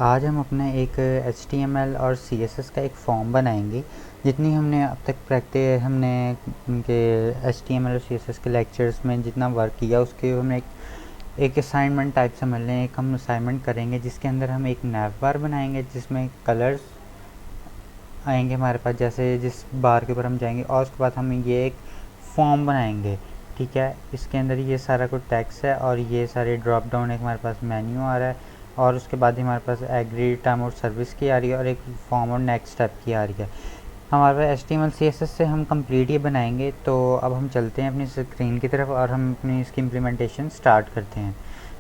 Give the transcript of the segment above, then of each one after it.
आज हम अपना एक HTML और CSS का एक फॉर्म बनाएंगे। जितनी हमने अब तक हमने उनके HTML और CSS के लेक्चर्स में जितना वर्क किया उसके हम एक असाइनमेंट टाइप समझ लें। एक हम असाइनमेंट करेंगे जिसके अंदर हम एक नैव बार बनाएंगे जिसमें कलर्स आएंगे हमारे पास, जैसे जिस बार के ऊपर हम जाएंगे, और उसके बाद हम ये एक फॉर्म बनाएंगे। ठीक है, इसके अंदर ये सारा कुछ टेक्स्ट है और ये सारे ड्रॉप डाउन एक हमारे पास मेन्यू आ रहा है, और उसके बाद हमारे पास एग्री टर्म और सर्विस की आ रही है और एक फॉर्म और नेक्स्ट स्टेप की आ रही है। हमारे पास HTML CSS से हम कंप्लीट ये बनाएंगे। तो अब हम चलते हैं अपनी स्क्रीन की तरफ और हम अपनी इसकी इम्प्लीमेंटेशन स्टार्ट करते हैं।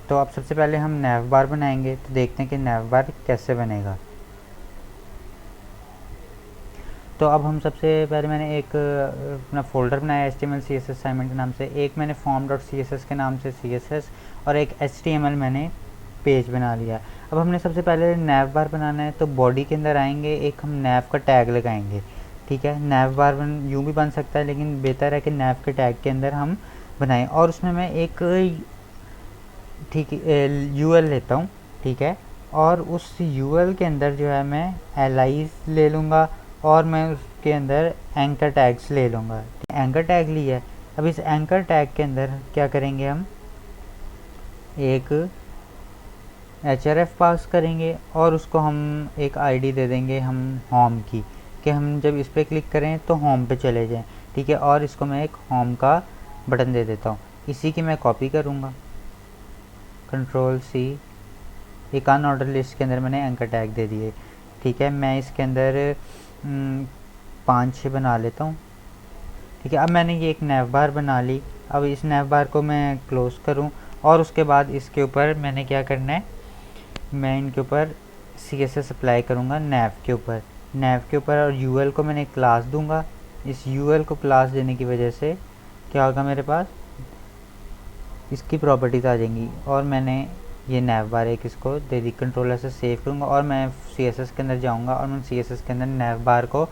तो अब सबसे पहले हम नैव बार बनाएंगे, तो देखते हैं कि नैव बार कैसे बनेगा। तो अब हम सबसे पहले मैंने एक अपना फोल्डर बनाया HTML CSS असाइनमेंट के नाम से। एक मैंने form.css के नाम से CSS और एक HTML मैंने पेज बना लिया। अब हमने सबसे पहले नैव बार बनाना है, तो बॉडी के अंदर आएंगे, एक हम नैव का टैग लगाएंगे। ठीक है, नैव बार यूँ भी बन सकता है, लेकिन बेहतर है कि नैव के टैग के अंदर हम बनाएं। और उसमें मैं एक UL लेता हूँ। ठीक है, और उस UL के अंदर जो है मैं एलाइज ले लूँगा और मैं उसके अंदर एंकर टैग्स ले लूँगा। एंकर टैग लिया है। अब इस एंकर टैग के अंदर क्या करेंगे, हम एक href पास करेंगे और उसको हम एक आईडी दे देंगे हम होम की, कि हम जब इस पर क्लिक करें तो होम पे चले जाएं। ठीक है, और इसको मैं एक होम का बटन दे देता हूँ। इसी की मैं कॉपी करूँगा, Ctrl+C। एक अनऑर्डर लिस्ट के अंदर मैंने एंकर टैग दे दिए। ठीक है, मैं इसके अंदर 5-6 बना लेता हूँ। ठीक है, अब मैंने ये एक नैव बार बना ली। अब इस नैव बार को मैं क्लोज करूँ और उसके बाद इसके ऊपर मैंने क्या करना है, मैं इनके ऊपर CSS अप्लाई करूँगा नैव के ऊपर और UL को मैंने क्लास दूंगा। इस UL को क्लास देने की वजह से क्या होगा, मेरे पास इसकी प्रॉपर्टीज़ आ जाएंगी। और मैंने ये नैव बार एक इसको दे दी, कंट्रोलर से सेव करूँगा और मैं CSS के अंदर जाऊँगा और मैं CSS के अंदर नैव बार को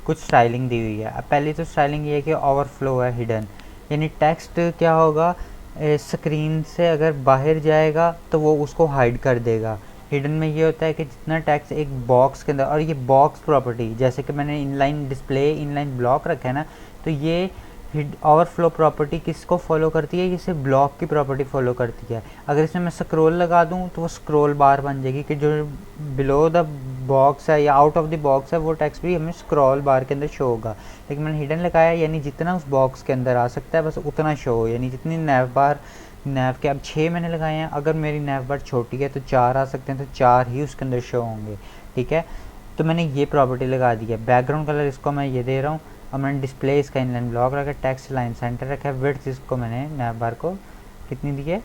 कुछ स्टाइलिंग दी हुई है। अब पहली तो स्टाइलिंग ये है कि ओवरफ्लो है हिडन, यानी टेक्स्ट क्या होगा, स्क्रीन से अगर बाहर जाएगा तो वो उसको हाइड कर देगा। हिडन में ये होता है कि जितना टेक्स्ट एक बॉक्स के अंदर, और ये बॉक्स प्रॉपर्टी जैसे कि मैंने इनलाइन डिस्प्ले इनलाइन ब्लॉक रखा है ना, तो ये ओवरफ्लो प्रॉपर्टी किसको फॉलो करती है, इसे ब्लॉक की प्रॉपर्टी फॉलो करती है। अगर इसमें मैं स्क्रॉल लगा दूं तो वो स्क्रॉल बार बन जाएगी, कि जो बिलो द बॉक्स है या आउट ऑफ द बॉक्स है वो टेक्स्ट भी हमें स्क्रॉल बार के अंदर शो होगा। लेकिन मैंने हिडन लगाया, यानी जितना उस बॉक्स के अंदर आ सकता है बस उतना शो हो, यानी जितनी नैव के अब 6 मैंने लगाए हैं। अगर मेरी नैव बार छोटी है तो 4 आ सकते हैं, तो 4 ही उसके अंदर शो होंगे। ठीक है, तो मैंने ये प्रॉपर्टी लगा दी है। बैकग्राउंड कलर इसको मैं ये दे रहा हूँ, और मैंने डिस्प्ले इसका इनलाइन ब्लॉक रखा है, टेक्स्ट लाइन सेंटर रखा है, विड्थ इसको मैंने नैव बार को कितनी दी है,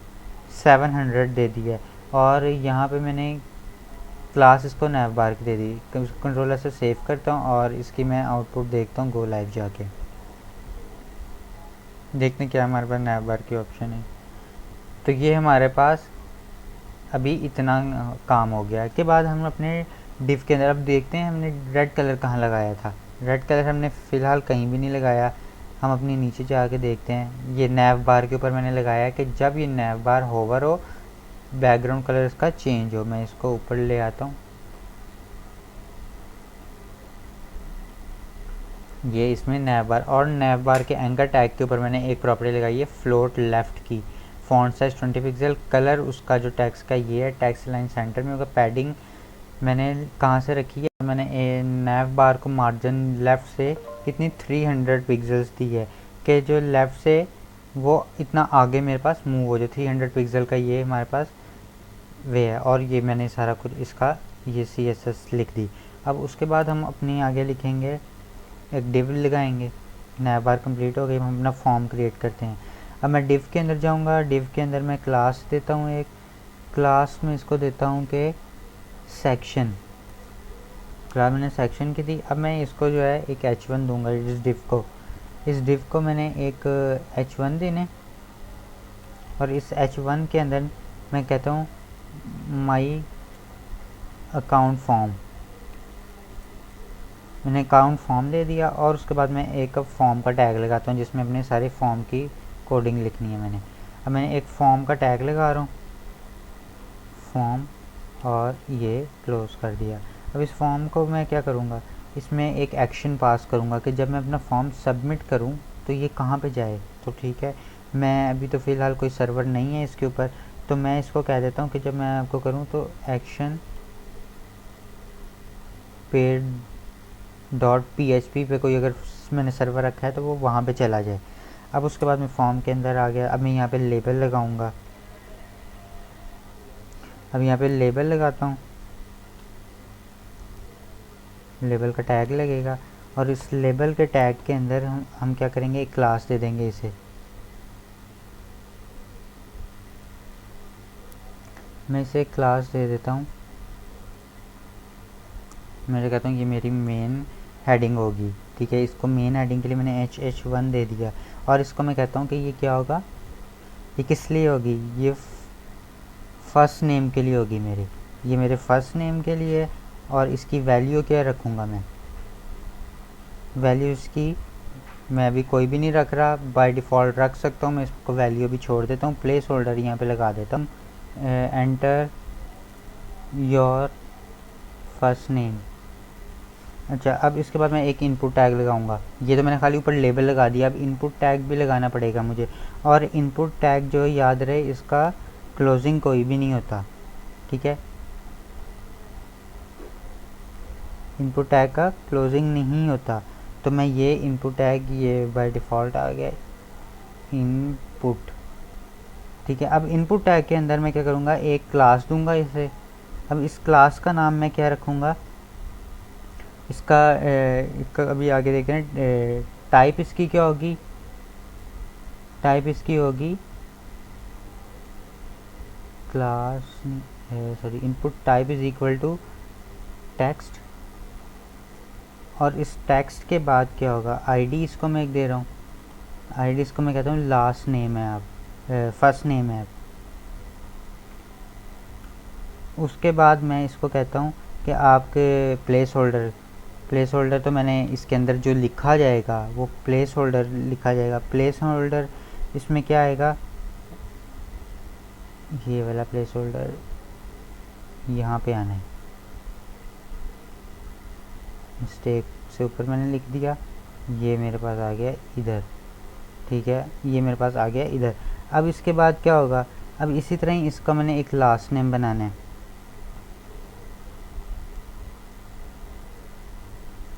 700 दे दी है। और यहाँ पे मैंने क्लास इसको नैव बार की दे दी। कंट्रोलर से सेव करता हूँ और इसकी मैं आउटपुट देखता हूँ गो लाइव जाके। देखते हैं क्या हमारे पास नैव बार की ऑप्शन है। तो ये हमारे पास अभी इतना काम हो गया। के बाद हम अपने डिव के अंदर अब देखते हैं हमने रेड कलर कहाँ लगाया था। रेड कलर हमने फ़िलहाल कहीं भी नहीं लगाया। हम अपनी नीचे जाके देखते हैं, ये नैव बार के ऊपर मैंने लगाया कि जब ये नैव बार होवर हो बैकग्राउंड कलर इसका चेंज हो। मैं इसको ऊपर ले आता हूँ, ये इसमें नैव बार, और नैव बार के एंकर टैग के ऊपर मैंने एक प्रॉपर्टी लगाई है फ्लोट लेफ्ट की। फॉन्ट साइज 20 पिक्सल, कलर उसका जो टेक्स्ट का ये है, टेक्स्ट लाइन सेंटर में होगा। पैडिंग मैंने कहाँ से रखी है, मैंने नैव बार को मार्जिन लेफ़्ट से कितनी 300 पिक्सल्स दी है, कि जो लेफ़्ट से वो इतना आगे मेरे पास मूव हो जाए। 300 पिक्सल का ये हमारे पास वे है, और ये मैंने सारा कुछ इसका ये CSS लिख दी। अब उसके बाद हम अपनी आगे लिखेंगे, एक डिव लगाएंगे। नैव बार कंप्लीट हो गई, हम अपना फॉर्म क्रिएट करते हैं। अब मैं डिव के अंदर जाऊंगा, डिव के अंदर मैं क्लास देता हूँ, एक क्लास में इसको देता हूँ कि सेक्शन। क्लास मैंने सेक्शन की दी। अब मैं इसको जो है एक h1 दूंगा इस डिव को मैंने एक h1 देने, और इस h1 के अंदर मैं कहता हूँ माई अकाउंट फॉर्म। मैंने अकाउंट फॉर्म दे दिया, और उसके बाद मैं एक फॉर्म का टैग लगाता हूँ जिसमें अपने सारे फॉर्म की कोडिंग लिखनी है मैंने। अब मैंने एक फॉर्म का टैग लगा रहा हूँ, फॉर्म और ये क्लोज़ कर दिया। अब इस फॉर्म को मैं क्या करूँगा, इसमें एक एक्शन पास करूँगा कि जब मैं अपना फॉर्म सबमिट करूँ तो ये कहाँ पे जाए। तो ठीक है, मैं अभी तो फ़िलहाल कोई सर्वर नहीं है इसके ऊपर, तो मैं इसको कह देता हूँ कि जब मैं आपको करूँ तो एक्शन पेड डॉट PHP पे कोई अगर मैंने सर्वर रखा है तो वो वहाँ पे चला जाए। अब उसके बाद मैं फॉर्म के अंदर आ गया। अब मैं यहाँ पे लेबल लगाऊंगा। अब यहाँ पे लेबल लगाता हूँ, लेबल का टैग लगेगा और इस लेबल के टैग के अंदर हम क्या करेंगे, एक क्लास दे देंगे इसे। मैं इसे एक क्लास दे देता हूँ। मैं कहता हूँ ये मेरी मेन हेडिंग होगी। ठीक है, इसको मेन हेडिंग के लिए मैंने HH1 दे दिया और इसको मैं कहता हूँ कि ये क्या होगा, ये किस लिए होगी, ये फर्स्ट नेम के लिए होगी मेरे, ये मेरे फर्स्ट नेम के लिए। और इसकी वैल्यू क्या रखूँगा मैं, वैल्यू इसकी मैं अभी कोई भी नहीं रख रहा, बाय डिफ़ॉल्ट रख सकता हूँ। मैं इसको वैल्यू भी छोड़ देता हूँ, प्लेस होल्डर यहाँ पे लगा देता हूँ, एंटर योर फर्स्ट नेम। अच्छा, अब इसके बाद मैं एक इनपुट टैग लगाऊंगा। ये तो मैंने खाली ऊपर लेबल लगा दिया, अब इनपुट टैग भी लगाना पड़ेगा मुझे। और इनपुट टैग जो याद रहे, इसका क्लोजिंग कोई भी नहीं होता। ठीक है, इनपुट टैग का क्लोजिंग नहीं होता। तो मैं ये इनपुट टैग, ये बाय डिफ़ॉल्ट आ गया इनपुट। ठीक है, अब इनपुट टैग के अंदर मैं क्या करूँगा, एक क्लास दूंगा इसे। अब इस क्लास का नाम मैं क्या रखूँगा, इसका अभी आगे देखते हैं। टाइप इसकी क्या होगी, टाइप इसकी होगी class, sorry, input type is equal to text. और इस टेक्स्ट के बाद क्या होगा, आईडी इसको मैं एक दे रहा हूँ, आईडी इसको मैं कहता हूँ लास्ट नेम है आप, फर्स्ट नेम है। उसके बाद मैं इसको कहता हूँ कि आपके प्लेस होल्डर, प्लेस होल्डर तो मैंने इसके अंदर जो लिखा जाएगा वो प्लेस होल्डर लिखा जाएगा। प्लेस होल्डर इसमें क्या आएगा, ये वाला प्लेस होल्डर यहाँ पे आना है, मिस्टेक से ऊपर मैंने लिख दिया, ये मेरे पास आ गया इधर। ठीक है, ये मेरे पास आ गया इधर। अब इसके बाद क्या होगा, अब इसी तरह ही इसका मैंने एक लास्ट नेम बनाना है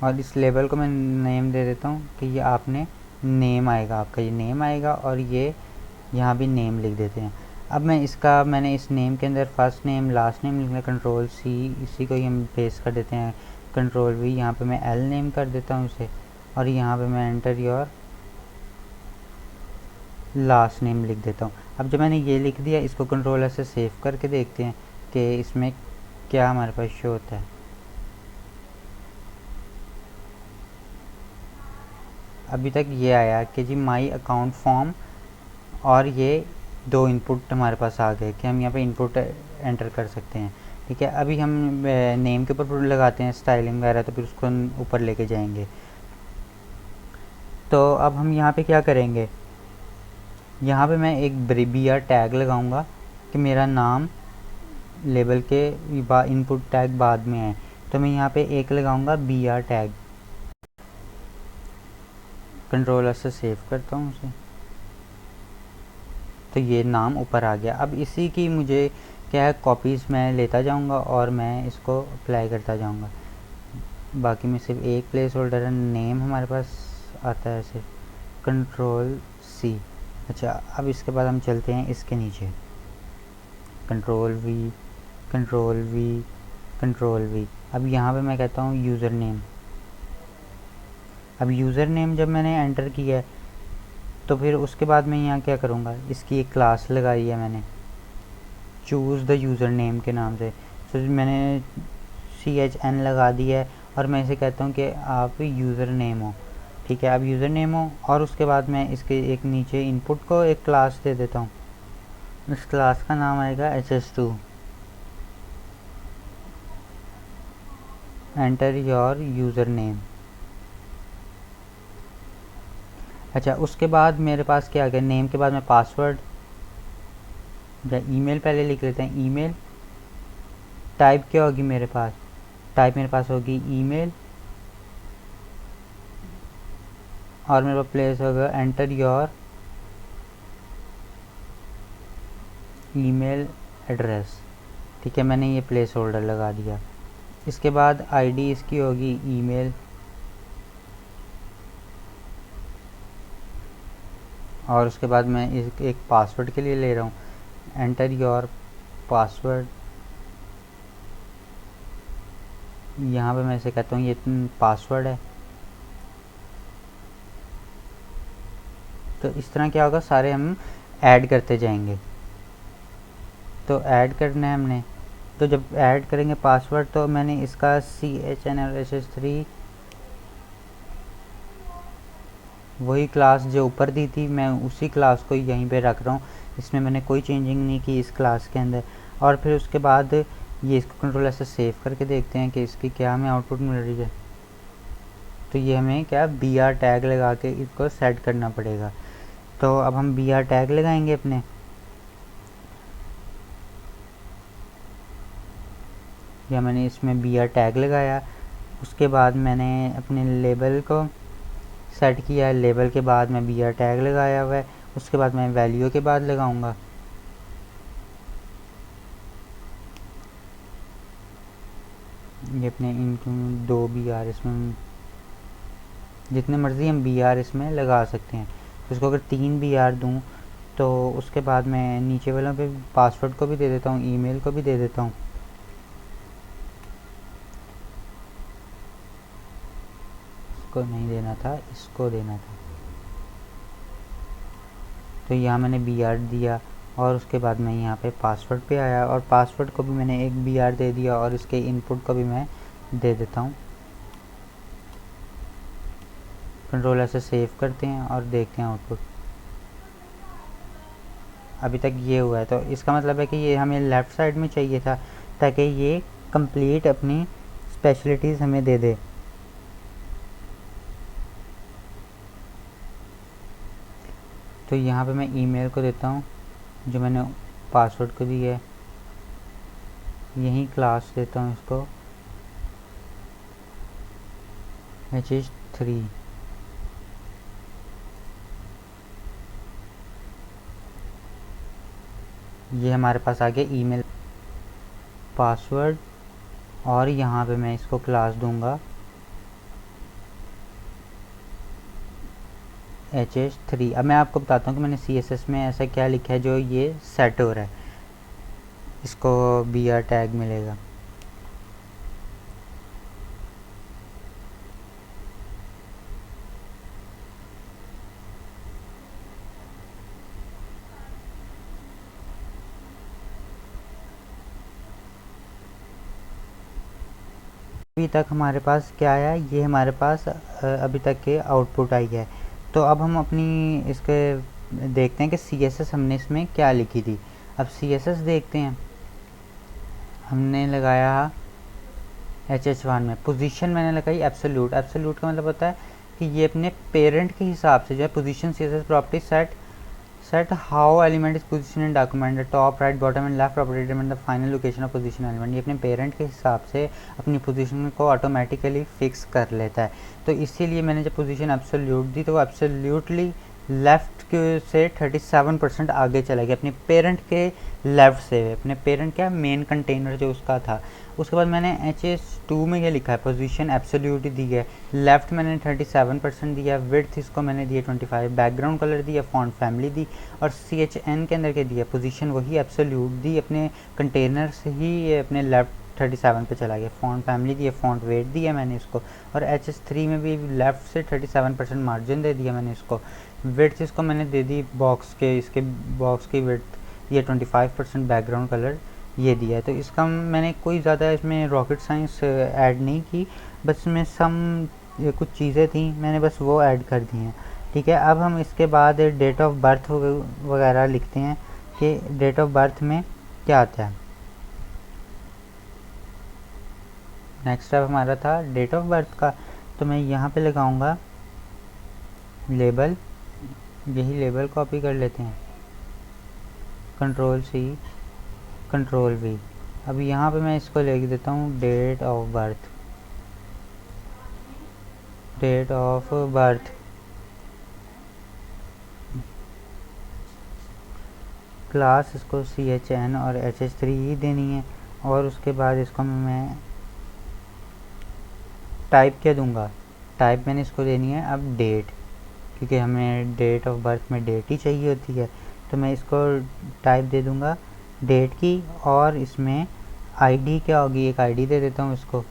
और इस लेबल को मैं नेम दे देता हूँ कि ये आपने नेम आएगा, आपका ये नेम आएगा और ये यहाँ भी नेम लिख देते हैं। अब मैंने इस नेम के अंदर फर्स्ट नेम लास्ट नेम लिखना, कंट्रोल C, इसी को ही हम पेस्ट कर देते हैं, कंट्रोल V। यहाँ पे मैं L नेम कर देता हूँ इसे और यहाँ पे मैं एंटर योर लास्ट नेम लिख देता हूँ। अब जब मैंने ये लिख दिया, इसको कंट्रोल से सेव करके देखते हैं कि इसमें क्या हमारे पास शो होता है। अभी तक ये आया कि जी माई अकाउंट फॉर्म, और ये दो इनपुट हमारे पास आ गए कि हम यहाँ पे इनपुट एंटर कर सकते हैं। ठीक है, अभी हम नेम के ऊपर लगाते हैं स्टाइलिंग वगैरह, तो फिर उसको ऊपर लेके जाएंगे। तो अब हम यहाँ पे क्या करेंगे, यहाँ पे मैं एक BR टैग लगाऊंगा कि मेरा नाम लेबल के इनपुट टैग बाद में है। तो मैं यहाँ पे एक लगाऊंगा BR टैग, कंट्रोल से सेव करता हूँ उसे, तो ये नाम ऊपर आ गया। अब इसी की मुझे क्या है, कॉपीज़ मैं लेता जाऊंगा और मैं इसको अप्लाई करता जाऊंगा। बाकी में सिर्फ एक प्लेस होल्डर है, नेम हमारे पास आता है सिर्फ, कंट्रोल C। अच्छा, अब इसके बाद हम चलते हैं इसके नीचे, control V, control V, control V। अब यहाँ पे मैं कहता हूँ यूज़र नेम। अब यूज़र नेम जब मैंने एंटर किया है तो फिर उसके बाद मैं यहाँ क्या करूँगा, इसकी एक क्लास लगाई है मैंने चूज़ द यूज़र नेम के नाम से। तो मैंने CHN लगा दिया है और मैं इसे कहता हूँ कि आप यूज़र नेम हो। ठीक है, अब यूज़र नेम हो और उसके बाद मैं इसके एक नीचे इनपुट को एक क्लास दे देता हूँ। इस क्लास का नाम आएगा HS2। Enter your user name. अच्छा, उसके बाद मेरे पास क्या आ गया, नेम के बाद मैं पासवर्ड या ईमेल पहले लिख लेते हैं, ईमेल। टाइप क्या होगी मेरे पास, टाइप मेरे पास होगी ईमेल, और मेरे पास प्लेस होगा एंटर योर ईमेल एड्रेस। ठीक है, मैंने ये प्लेस होल्डर लगा दिया। इसके बाद आईडी इसकी होगी ईमेल, और उसके बाद मैं एक पासवर्ड के लिए ले रहा हूँ, एंटर योर पासवर्ड। यहाँ पे मैं इसे कहता हूँ ये पासवर्ड है। तो इस तरह क्या होगा, सारे हम ऐड करते जाएंगे। तो ऐड करना है हमने, तो जब ऐड करेंगे पासवर्ड, तो मैंने इसका CHNLSH3 वही क्लास जो ऊपर दी थी, मैं उसी क्लास को यहीं पे रख रहा हूँ। इसमें मैंने कोई चेंजिंग नहीं की इस क्लास के अंदर। और फिर उसके बाद ये इसको कंट्रोल ऐसे सेव करके देखते हैं कि इसकी क्या हमें आउटपुट मिल रही है। तो ये हमें क्या BR टैग लगा के इसको सेट करना पड़ेगा। तो अब हम BR टैग लगाएंगे अपने। या मैंने इसमें BR टैग लगाया, उसके बाद मैंने अपने लेबल को सेट किया है। लेबल के बाद मैं BR टैग लगाया हुआ है, उसके बाद मैं वैल्यू के बाद लगाऊंगा। ये अपने इन 2 BR इसमें जितने मर्ज़ी हम BR इसमें लगा सकते हैं। तो इसको अगर 3 BR दूं, तो उसके बाद मैं नीचे वालों पे पासवर्ड को भी दे देता हूँ, ईमेल को भी दे देता हूँ। इसको नहीं देना था, इसको देना था। तो यहाँ मैंने BR दिया, और उसके बाद मैं यहाँ पे पासवर्ड पे आया, और पासवर्ड को भी मैंने एक BR दे दिया, और इसके इनपुट को भी मैं दे देता हूँ। कंट्रोल ऐसे सेव करते हैं और देखते हैं आउटपुट। अभी तक ये हुआ है, तो इसका मतलब है कि ये हमें लेफ़्ट साइड में चाहिए था, ताकि ये कंप्लीट अपनी स्पेशलिटीज़ हमें दे दे। तो यहाँ पे मैं ईमेल को देता हूँ जो मैंने पासवर्ड को दी है, यही क्लास देता हूँ इसको HS3। ये हमारे पास आ गया ईमेल पासवर्ड, और यहाँ पे मैं इसको क्लास दूंगा HS3। अब मैं आपको बताता हूँ कि मैंने CSS में ऐसा क्या लिखा है जो ये सेट हो रहा है, इसको BR टैग मिलेगा। अभी तक हमारे पास क्या आया, ये हमारे पास अभी तक के आउटपुट आई है। तो अब हम अपनी इसके देखते हैं कि CSS हमने इसमें क्या लिखी थी। अब CSS देखते हैं, हमने लगाया HH1 में पोजीशन मैंने लगाई एब्सोल्यूट। एब्सोल्यूट का मतलब होता है कि ये अपने पेरेंट के हिसाब से जो है position CSS property set how element is position in document, the top right bottom and left property determine the final location of position element. ये अपने पेरेंट के हिसाब से अपनी पोजीशन को ऑटोमेटिकली फिक्स कर लेता है। तो इसीलिए मैंने जब पोजीशन एब्सोल्यूट दी, तो वो एब्सोल्यूटली लेफ़्ट से 37% आगे चला गया अपने पेरेंट के लेफ़्ट से। अपने पेरेंट क्या मेन कंटेनर जो उसका था। उसके बाद मैंने HS2 में ये लिखा है पोजीशन एब्सोल्यूट दी है, लेफ़्ट मैंने 37% दिया, विड्थ इसको मैंने दिया 25, बैकग्राउंड कलर दिया, फॉन्ट फैमिली दी, और CHN के अंदर के दिया पोजीशन वही एब्सोल्यूट दी, अपने कंटेनर से ही अपने लेफ़्ट 37 पे चला गया। फॉन्ट फैमिली दिया, फॉन्ट वेट दिया मैंने इसको, और HS3 में भी लेफ़्ट से 37% मार्जिन दे दिया मैंने इसको। विड्थ इसको मैंने दे दी बॉक्स के, इसके बॉक्स की विड्थ ये 25%, बैकग्राउंड कलर ये दिया है। तो इसका मैंने कोई ज़्यादा इसमें रॉकेट साइंस ऐड नहीं की, बस इसमें कुछ चीज़ें थी मैंने बस वो ऐड कर दी हैं। ठीक है, अब हम इसके बाद डेट ऑफ बर्थ वगैरह लिखते हैं कि डेट ऑफ बर्थ में क्या आता है। नेक्स्ट स्टेप हमारा था डेट ऑफ बर्थ का, तो मैं यहाँ पे लगाऊंगा लेबल, यही लेबल कॉपी कर लेते हैं, Ctrl+C Ctrl+V। अब यहाँ पे मैं इसको लिख देता हूँ date of birth, date of birth. Class इसको CHN और HS3 ही देनी है। और उसके बाद इसको मैं टाइप क्या दूंगा, टाइप मैंने इसको देनी है अब डेट, क्योंकि हमें डेट ऑफ बर्थ में डेट ही चाहिए होती है। तो मैं इसको टाइप दे दूंगा डेट की, और इसमें आईडी क्या होगी, एक आईडी दे देता हूँ इसको,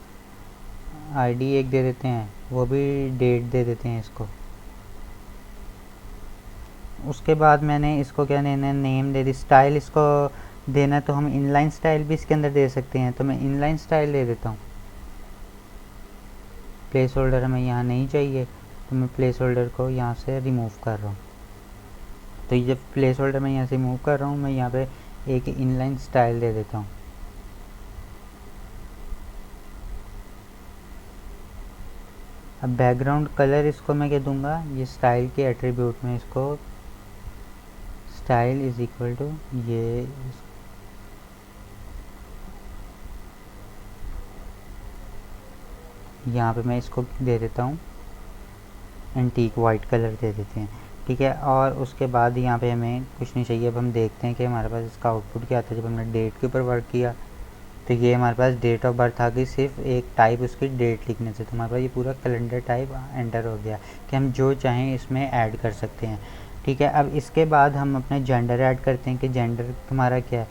आईडी एक दे देते हैं, वो भी डेट दे देते हैं इसको। उसके बाद मैंने इसको क्या देना है, नेम दे दी। स्टाइल इसको देना तो हम इनलाइन स्टाइल भी इसके अंदर दे सकते हैं, तो मैं इनलाइन स्टाइल दे देता हूँ। प्लेस होल्डर हमें यहाँ नहीं चाहिए, तो मैं प्लेस होल्डर को यहाँ से रिमूव कर रहा हूँ। तो ये जब प्लेस होल्डर मैं यहाँ से रिमूव कर रहा हूँ, मैं यहाँ पे एक इनलाइन स्टाइल दे देता हूँ। अब बैकग्राउंड कलर इसको मैं क्या दूंगा, ये स्टाइल के एट्रीब्यूट में इसको स्टाइल इज इक्वल टू ये, यहाँ पे मैं इसको दे देता हूँ एंटीक वाइट कलर दे देते हैं, ठीक है। और उसके बाद यहाँ पे हमें कुछ नहीं चाहिए। अब हम देखते हैं कि हमारे पास इसका आउटपुट क्या आता है। जब हमने डेट के ऊपर वर्क किया तो ये हमारे पास डेट ऑफ बर्थ आ गई, सिर्फ एक टाइप उसकी डेट लिखने से। तो हमारे पास ये पूरा कैलेंडर टाइप एंटर हो गया कि हम जो चाहें इसमें ऐड कर सकते हैं, ठीक है। अब इसके बाद हम अपने जेंडर ऐड करते हैं कि जेंडर हमारा क्या है।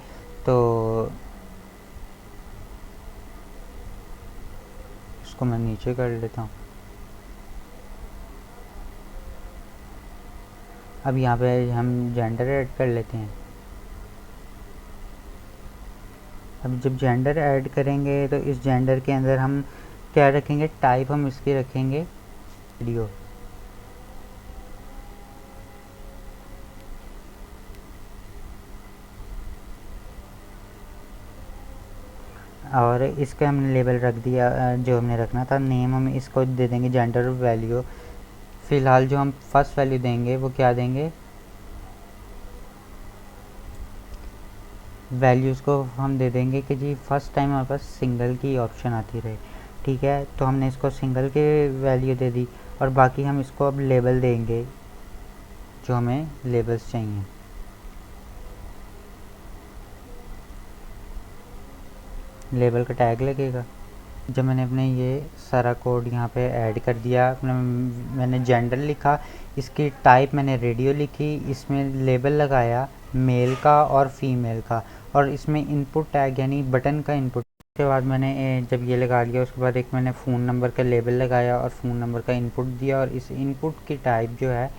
तो इसको मैं नीचे कर लेता हूँ। अब यहाँ पे हम जेंडर ऐड कर लेते हैं। अब जब जेंडर ऐड करेंगे तो इस जेंडर के अंदर हम क्या रखेंगे, टाइप हम इसकी रखेंगे वीडियो। और इसका हमने लेबल रख दिया जो हमने रखना था। नेम हम इसको दे देंगे जेंडर वैल्यू। फ़िलहाल जो हम फर्स्ट वैल्यू देंगे वो क्या देंगे, वैल्यूज़ को हम दे देंगे कि जी फर्स्ट टाइम हमारे पास सिंगल की ऑप्शन आती रहे, ठीक है। तो हमने इसको सिंगल के वैल्यू दे दी, और बाकी हम इसको अब लेबल देंगे जो हमें लेबल्स चाहिए। लेबल का टैग लगेगा। जब मैंने अपने ये सारा कोड यहाँ पे ऐड कर दिया, अपने मैंने जेंडर लिखा, इसकी टाइप मैंने रेडियो लिखी, इसमें लेबल लगाया मेल का और फीमेल का, और इसमें इनपुट टैग यानी बटन का इनपुट। उसके बाद मैंने जब ये लगा लिया, उसके बाद एक मैंने फ़ोन नंबर का लेबल लगाया और फ़ोन नंबर का इनपुट दिया। और इस इनपुट की टाइप जो है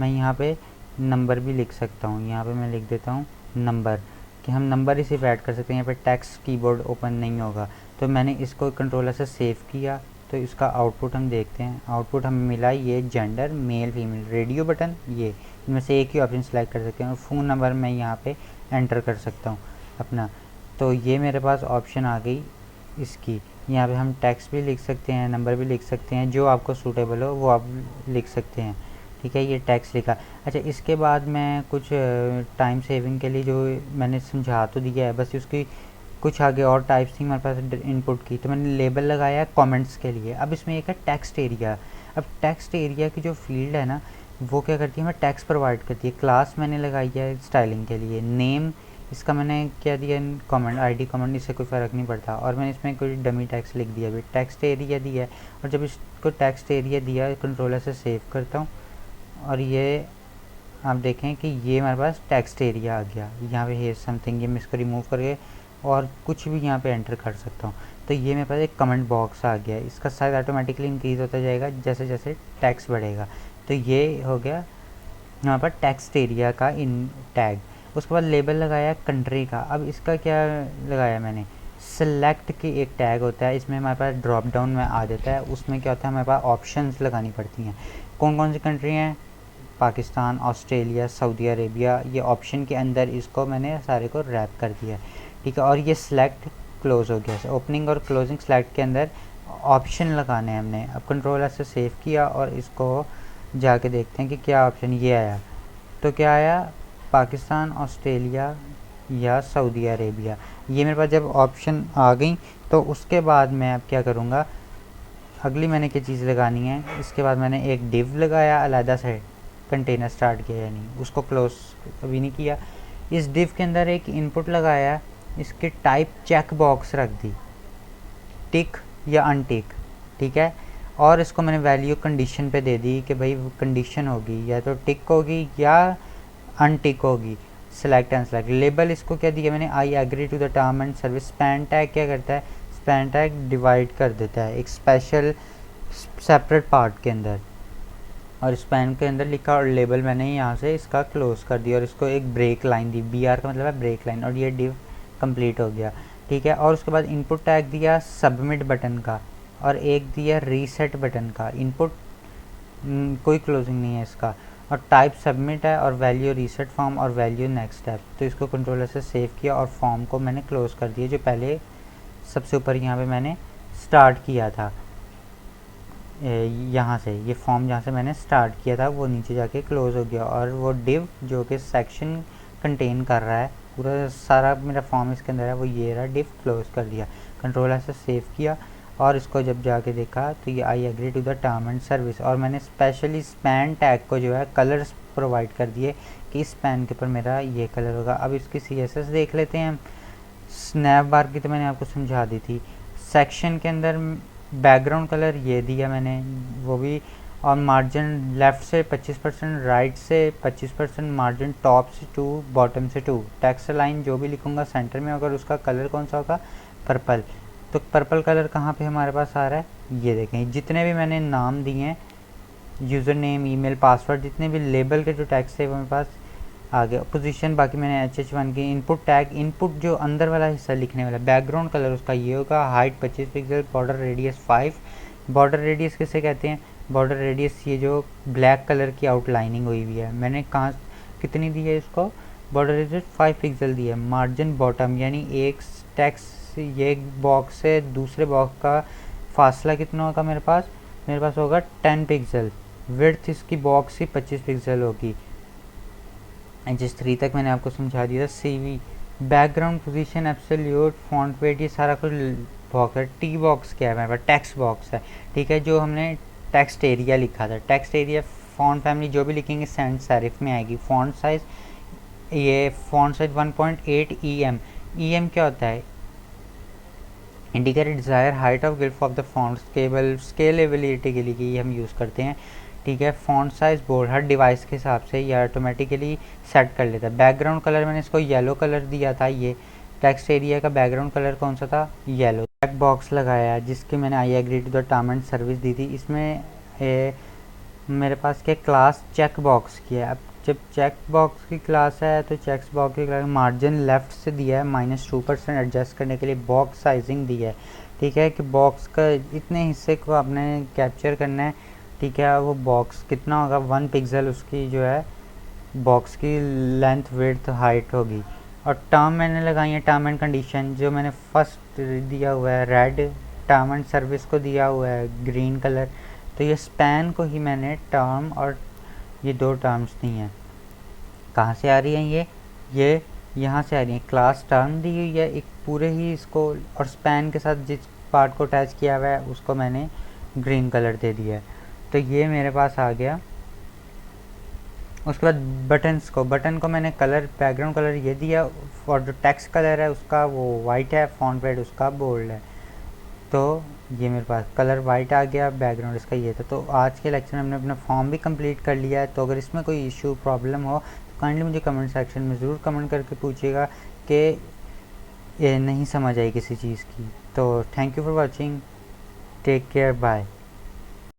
मैं यहाँ पे नंबर भी लिख सकता हूँ। यहाँ पे मैं लिख देता हूँ नंबर, कि हम नंबर ही सिर्फ ऐड कर सकते हैं, यहाँ पे टेक्स्ट कीबोर्ड ओपन नहीं होगा। तो मैंने इसको कंट्रोलर से सेव किया, तो इसका आउटपुट हम देखते हैं। आउटपुट हमें मिला ये gender male female, radio button ये, इनमें से एक ही ऑप्शन सेलेक्ट कर सकते हैं, और फ़ोन नंबर मैं यहाँ पे एंटर कर सकता हूँ अपना। तो ये मेरे पास ऑप्शन आ गई इसकी। यहाँ पे हम टेक्स्ट भी लिख सकते हैं, नंबर भी लिख सकते हैं, जो आपको सूटेबल हो वो आप लिख सकते हैं, ठीक है। ये टेक्स्ट लिखा। अच्छा, इसके बाद मैं कुछ टाइम सेविंग के लिए जो मैंने समझा तो दिया है, बस उसकी कुछ आगे और टाइप्स थी हमारे पास इनपुट की, तो मैंने लेबल लगाया कमेंट्स के लिए। अब इसमें एक है टेक्स्ट एरिया। अब टेक्स्ट एरिया की जो फील्ड है ना, वो क्या करती है, हमें टेक्स्ट प्रोवाइड करती है। क्लास मैंने लगाई है स्टाइलिंग के लिए। नेम इसका मैंने क्या दिया, कमेंट आईडी कमेंट, इससे कोई फ़र्क नहीं पड़ता। और मैंने इसमें कोई डमी टेक्स्ट लिख दिया, अभी टेक्स्ट एरिया दिया है। और जब इसको टेक्स्ट एरिया दिया, कंट्रोलर से सेव करता हूँ, और ये आप देखें कि ये हमारे पास टेक्स्ट एरिया आ गया। यहाँ पे है समथिंग, ये मैं इसको रिमूव करके और कुछ भी यहाँ पे एंटर कर सकता हूँ। तो ये मेरे पास एक कमेंट बॉक्स आ गया। इसका साइज ऑटोमेटिकली इंक्रीज़ होता जाएगा जैसे जैसे टेक्स्ट बढ़ेगा। तो ये हो गया यहाँ पर टेक्स्ट एरिया का इन टैग। उसके बाद लेबल लगाया कंट्री का। अब इसका क्या लगाया मैंने, सेलेक्ट की एक टैग होता है, इसमें हमारे पास ड्रॉप डाउन में आ जाता है। उसमें क्या होता है, हमारे पास ऑप्शंस लगानी पड़ती हैं। कौन कौन सी कंट्री हैं, पाकिस्तान, ऑस्ट्रेलिया, सऊदी अरेबिया। ये ऑप्शन के अंदर इसको मैंने सारे को रैप कर दिया, ठीक है। और ये सिलेक्ट क्लोज हो गया। ओपनिंग और क्लोजिंग सेलेक्ट के अंदर ऑप्शन लगाने हैं हमने। अब कंट्रोलर से सेव किया और इसको जाके देखते हैं कि क्या ऑप्शन ये आया। तो क्या आया, पाकिस्तान, ऑस्ट्रेलिया या सऊदी अरेबिया। ये मेरे पास जब ऑप्शन आ गई तो उसके बाद मैं अब क्या करूँगा, अगली मैंने क्या चीज़ लगानी है, इसके बाद मैंने एक डिव लगाया अलहदा से, कंटेनर स्टार्ट किया यानी उसको क्लोज अभी नहीं किया। इस डिव के अंदर एक इनपुट लगाया, इसकी टाइप चेक बॉक्स रख दी, टिक या अनटिक, ठीक है। और इसको मैंने वैल्यू कंडीशन पे दे दी कि भाई कंडीशन होगी या तो टिक होगी या अनटिक होगी, सेलेक्ट अनसेलेक्ट। लेबल इसको क्या दिया मैंने, I agree to the term and service. Span tag क्या करता है, स्पैन टैग डिवाइड कर देता है एक स्पेशल सेपरेट पार्ट के अंदर, और स्पैन के अंदर लिखा और लेबल मैंने यहाँ से इसका क्लोज कर दिया और इसको एक ब्रेक लाइन दी, बी आर का मतलब है ब्रेक लाइन, और ये डिव कंप्लीट हो गया, ठीक है। और उसके बाद इनपुट टैग दिया सबमिट बटन का और एक दिया रीसेट बटन का। इनपुट कोई क्लोजिंग नहीं है इसका, और टाइप सबमिट है और वैल्यू रीसेट फॉर्म और वैल्यू नेक्स्ट स्टेप। तो इसको कंट्रोलर से सेव किया और फॉर्म को मैंने क्लोज कर दिया जो पहले सबसे ऊपर यहाँ पे मैंने स्टार्ट किया था, यहाँ से ये फॉर्म जहाँ से मैंने स्टार्ट किया था वो नीचे जाके क्लोज हो गया, और वो डिव जो कि सेक्शन कंटेन कर रहा है पूरा सारा मेरा फॉर्म इसके अंदर है, वो ये रहा, डिव क्लोज कर दिया। कंट्रोलर से सेव किया और इसको जब जाके देखा तो ये I agree to the term and service, और मैंने स्पेशली स्पैन टैग को जो है कलर्स प्रोवाइड कर दिए कि इस स्पैन के ऊपर मेरा ये कलर होगा। अब इसकी CSS देख लेते हैं। स्नैप बार की तो मैंने आपको समझा दी थी। सेक्शन के अंदर बैकग्राउंड कलर ये दिया मैंने, वो भी, और मार्जिन लेफ़्ट से 25%, राइट से 25%, मार्जिन टॉप से 2, बॉटम से 2। टेक्स्ट लाइन जो भी लिखूँगा सेंटर में अगर उसका कलर कौन सा होगा, पर्पल। तो पर्पल कलर कहाँ पे हमारे पास आ रहा है, ये देखें। जितने भी मैंने नाम दिए हैं, यूज़र नेम, ईमेल, पासवर्ड, जितने भी लेबल के जो टैक्स है वो मेरे पास आ गया। पोजीशन बाकी मैंने HH1 की। इनपुट टैग, इनपुट जो अंदर वाला हिस्सा लिखने वाला, बैकग्राउंड कलर उसका ये होगा, height 25 pixel, border radius 5। Border radius किसे कहते हैं, बॉर्डर रेडियस ये जो ब्लैक कलर की आउटलाइनिंग हुई हुई है, मैंने कहाँ कितनी दी है इसको, बॉर्डर रेडियस 5 पिक्सल दी है। मार्जिन बॉटम यानी एक टेक्स्ट ये बॉक्स से दूसरे बॉक्स का फासला कितना होगा मेरे पास होगा 10 पिक्सल। विड्थ इसकी बॉक्स की 25 पिक्सल होगी। HS3 तक मैंने आपको समझा दिया था। CV, background position, absolute, font weight, ये सारा कुछ बॉक्स है। टी बॉक्स क्या है मेरे पास, टेक्स्ट बॉक्स है, ठीक है, जो हमने टेक्स्ट एरिया लिखा था। टेक्स्ट एरिया, फॉन्ट फैमिली जो भी लिखेंगे सैंस सेरिफ में आएगी। फॉन्ट साइज, ये फॉन्ट साइज 1.8 EM। EM क्या होता है, indicated desire height of glyph of the font, scalability के लिए ये हम यूज़ करते हैं, ठीक है। फॉन्ट साइज बोर्ड हर डिवाइस के हिसाब से ये ऑटोमेटिकली सेट कर लेता है। बैकग्राउंड कलर मैंने इसको येलो कलर दिया था। ये टेक्स्ट एरिया का बैकग्राउंड कलर कौन सा था, येलो। चेक बॉक्स लगाया जिसकी मैंने I agree to the term and service दी थी। इसमें मेरे पास क्या क्लास चेक बॉक्स की है। अब जब चेक बॉक्स की क्लास है तो चेक बॉक्स की क्लास मार्जिन लेफ़्ट से दिया है -2% एडजस्ट करने के लिए। बॉक्स साइजिंग दी है, ठीक है, कि बॉक्स का इतने हिस्से को आपने कैप्चर करना है, ठीक है। वो बॉक्स कितना होगा, 1 पिक्सल उसकी जो है बॉक्स की लेंथ, विड्थ, हाइट होगी। और टर्म मैंने लगाई है, टर्म एंड कंडीशन जो मैंने फर्स्ट दिया हुआ है रेड, टर्म एंड सर्विस को दिया हुआ है ग्रीन कलर। तो ये स्पैन को ही मैंने टर्म और ये 2 टर्म्स दी हैं। कहाँ से आ रही हैं ये यहाँ से आ रही है। क्लास टर्म दी हुई है एक पूरे ही इसको, और स्पैन के साथ जिस पार्ट को अटैच किया हुआ है उसको मैंने ग्रीन कलर दे दिया है। तो ये मेरे पास आ गया। उसके बाद बटन को मैंने कलर, बैकग्राउंड कलर ये दिया, और जो टेक्स्ट कलर है उसका वो वाइट है, फॉन्ट वेट उसका बोल्ड है। तो ये मेरे पास कलर वाइट आ गया, बैकग्राउंड इसका ये था। तो आज के लेक्चर में हमने अपना फॉर्म भी कंप्लीट कर लिया है। तो अगर इसमें कोई इशू प्रॉब्लम हो तो काइंडली मुझे कमेंट सेक्शन में ज़रूर कमेंट करके पूछिएगा कि ये नहीं समझ आई किसी चीज़ की। तो thank you for watching, take care, bye.